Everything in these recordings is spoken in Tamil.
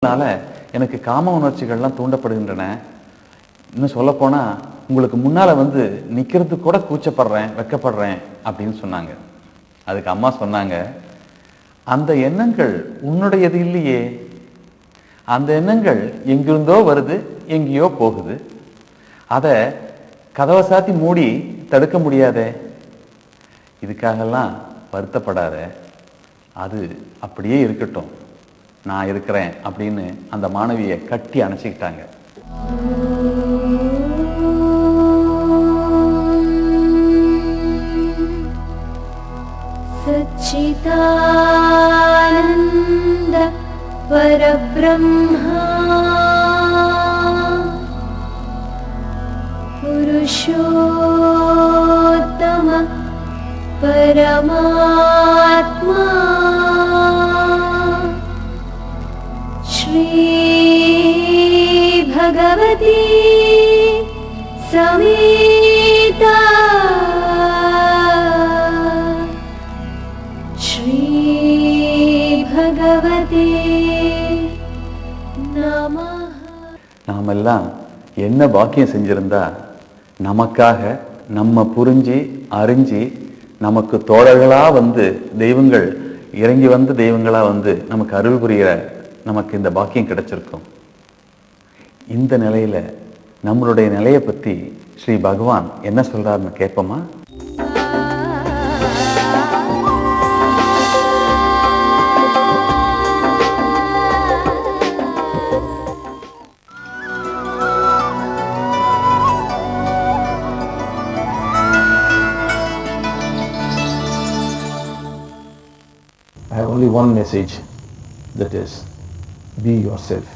அதனால எனக்கு காம உணர்ச்சிகள்லாம் தூண்டப்படுகின்றன. இன்னும் சொல்லப்போனா உங்களுக்கு முன்னால வந்து நிக்கிறதுக்கு கூட கூச்சப்படுறேன், வெட்கப்படுறேன் அப்படின்னு சொன்னாங்க. அதுக்கு அம்மா சொன்னாங்க, அந்த எண்ணங்கள் உன்னுடையது இல்லையே. அந்த எண்ணங்கள் எங்கிருந்தோ வருது, எங்கேயோ போகுது. அதை கதவை சாத்தி மூடி தடுக்க முடியாதே. இதுக்காகலாம் வருத்தப்படாத. அது அப்படியே இருக்கட்டும், நான் இருக்கிறேன் அப்படின்னு அந்த மாணவியை கட்டி அணைச்சிக்கிட்டாங்க. सच्चिदानन्द परब्रह्मा पुरुषोत्तम परमात्मा श्री भगवती समेता श्री भगवते नमः. நாமெல்லாம் என்ன பாக்கியம் செஞ்சிருந்தா நமக்காக நம்ம புரிஞ்சு அறிஞ்சு நமக்கு தோழர்களா வந்து தெய்வங்கள் இறங்கி வந்து தெய்வங்களா வந்து நமக்கு அருள் புரிகிற நமக்கு இந்த பாக்கியம் கிடைச்சிருக்கும். இந்த நிலையில நம்மளுடைய நிலையை பத்தி ஸ்ரீ பகவான் என்ன சொல்றாருன்னு கேட்போமா? I have only one message, that is, be yourself.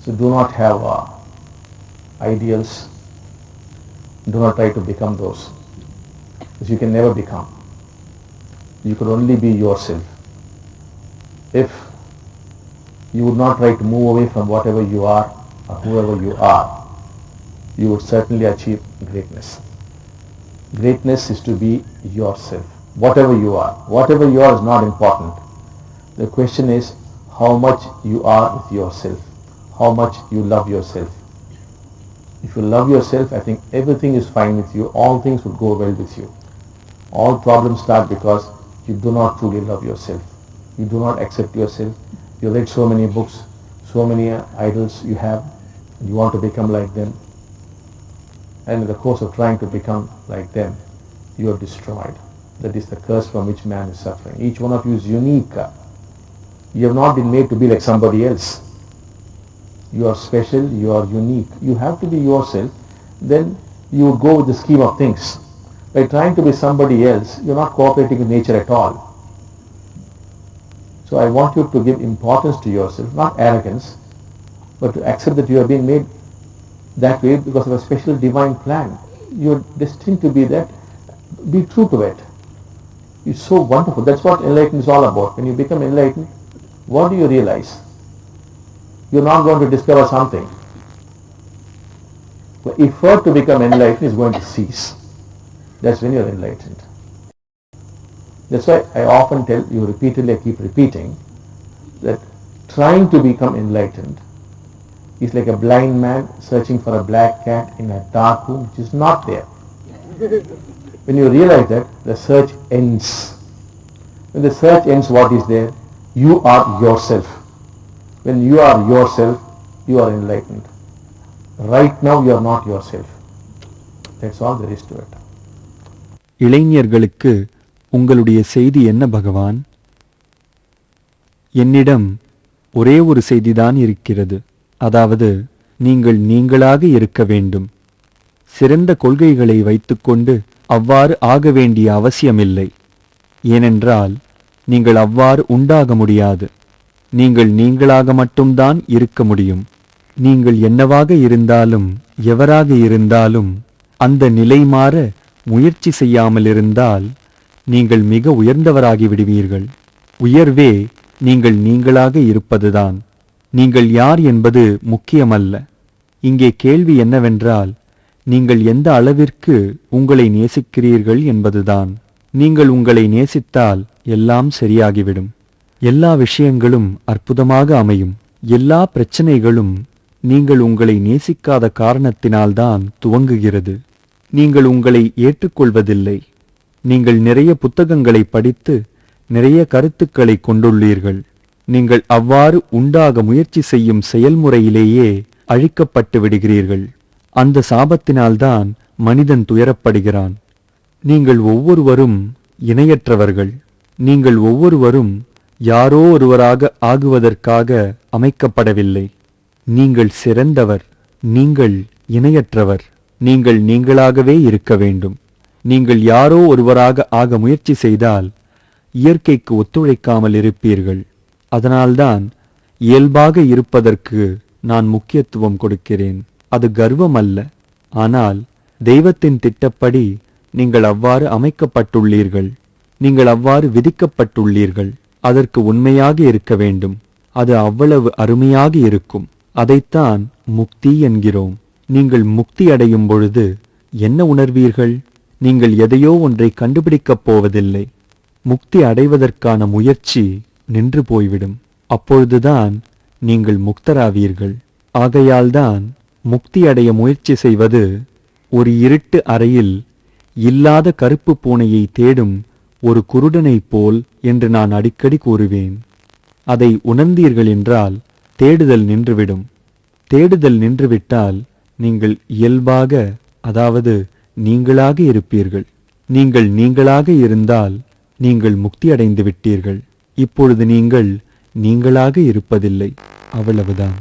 So do not have ideals, do not try to become those, because you can never become. You could only be yourself. If you would not try to move away from whatever you are or whoever you are, you would certainly achieve greatness. Greatness is to be yourself. Whatever you are is not important. The question is how much you are with yourself, how much you love yourself. If you love yourself, I think everything is fine with you, all things will go well with you. All problems start because you do not truly love yourself. You do not accept yourself. You read so many books, so many idols you have, and you want to become like them. And in the course of trying to become like them, you are destroyed. That is the curse from which man is suffering. Each one of you is unique. You have not been made to be like somebody else. You are special, you are unique. You have to be yourself, then you would go with the scheme of things. By trying to be somebody else, you are not cooperating with nature at all. So I want you to give importance to yourself, not arrogance, but to accept that you are being made that way because of a special divine plan. You are destined to be that. Be true to it. It's so wonderful. That's what enlightenment is all about. When you become enlightened, what do you realize? You're not going to discover something. The effort to become enlightened is going to cease. That's when you're enlightened. That's why I often tell you repeatedly, I keep repeating, that trying to become enlightened is like a blind man searching for a black cat in a dark room which is not there. When you realize that, the search ends. When the search ends, what is there? You are yourself. When you are yourself, you are enlightened. Right now you are not yourself. That's all there is to it. இளைஞர்களுக்கு உங்களுடைய செய்தி என்ன பகவான்? என்னிடம் ஒரே ஒரு செய்திதான் இருக்கிறது. அதாவது, நீங்கள் நீங்களாக இருக்க வேண்டும். சிறந்த கொள்கைகளை வைத்துக்கொண்டு அவ்வாறு ஆக வேண்டிய அவசியமில்லை. ஏனென்றால் நீங்கள் அவ்வாறு உண்டாக முடியாது. நீங்கள் நீங்களாக மட்டும்தான் இருக்க முடியும். நீங்கள் என்னவாக இருந்தாலும் எவராக இருந்தாலும் அந்த நிலை மாற முயற்சி செய்யாமல் இருந்தால் நீங்கள் மிக உயர்ந்தவராகி விடுவீர்கள். உயர்வே நீங்கள் நீங்களாக இருப்பதுதான். நீங்கள் யார் என்பது முக்கியமல்ல. இங்கே கேள்வி என்னவென்றால், நீங்கள் எந்த அளவிற்கு உங்களை நேசிக்கிறீர்கள் என்பதுதான். நீங்கள் உங்களை நேசித்தால் எல்லாம் சரியாகிவிடும். எல்லா விஷயங்களும் அற்புதமாக அமையும். எல்லா பிரச்சனைகளும் நீங்கள் உங்களை நேசிக்காத காரணத்தினால்தான் துவங்குகிறது. நீங்கள் உங்களை ஏற்றுக்கொள்வதில்லை. நீங்கள் நிறைய புத்தகங்களை படித்து நிறைய கருத்துக்களை கொண்டுள்ளீர்கள். நீங்கள் அவ்வாறு உண்டாக முயற்சி செய்யும் செயல்முறையிலேயே அழிக்கப்பட்டு விடுகிறீர்கள். அந்த சாபத்தினால்தான் மனிதன் துயரப்படுகிறான். நீங்கள் ஒவ்வொருவரும் இணையற்றவர்கள். நீங்கள் ஒவ்வொருவரும் யாரோ ஒருவராக ஆகுவதற்காக அமைக்கப்படவில்லை. நீங்கள் சிறந்தவர். நீங்கள் இணையற்றவர். நீங்கள் நீங்களாகவே இருக்க வேண்டும். நீங்கள் யாரோ ஒருவராக ஆக முயற்சி செய்தால் இயற்கைக்கு ஒத்துழைக்காமல் இருப்பீர்கள். அதனால்தான் இயல்பாக இருப்பதற்கு நான் முக்கியத்துவம் கொடுக்கிறேன். அது கர்வம் அல்ல. ஆனால் தெய்வத்தின் திட்டப்படி நீங்கள் அவ்வாறு அமைக்கப்பட்டுள்ளீர்கள். நீங்கள் அவ்வாறு விதிக்கப்பட்டுள்ளீர்கள். அதற்கு உண்மையாக இருக்க வேண்டும். அது அவ்வளவு அருமையாக இருக்கும். அதைத்தான் முக்தி என்கிறோம். நீங்கள் முக்தி அடையும் பொழுது என்ன உணர்வீர்கள்? நீங்கள் எதையோ ஒன்றை கண்டுபிடிக்கப் போவதில்லை. முக்தி அடைவதற்கான முயற்சி நின்று போய்விடும். அப்பொழுதுதான் நீங்கள் முக்தராவீர்கள். ஆகையால்தான் முக்தி அடைய முயற்சி செய்வது ஒரு இருட்டு அறையில் இல்லாத கருப்பு பூனையை தேடும் ஒரு குருடனைப் போல் என்று நான் அடிக்கடி கூறுவேன். அதை உணர்ந்தீர்கள் என்றால் தேடுதல் நின்றுவிடும். தேடுதல் நின்றுவிட்டால் நீங்கள் இயல்பாக, அதாவது நீங்களாக இருப்பீர்கள். நீங்கள் நீங்களாக இருந்தால் நீங்கள் முக்தி அடைந்து விட்டீர்கள். இப்பொழுது நீங்கள் நீங்களாக இருப்பதில்லை. அவ்வளவுதான்.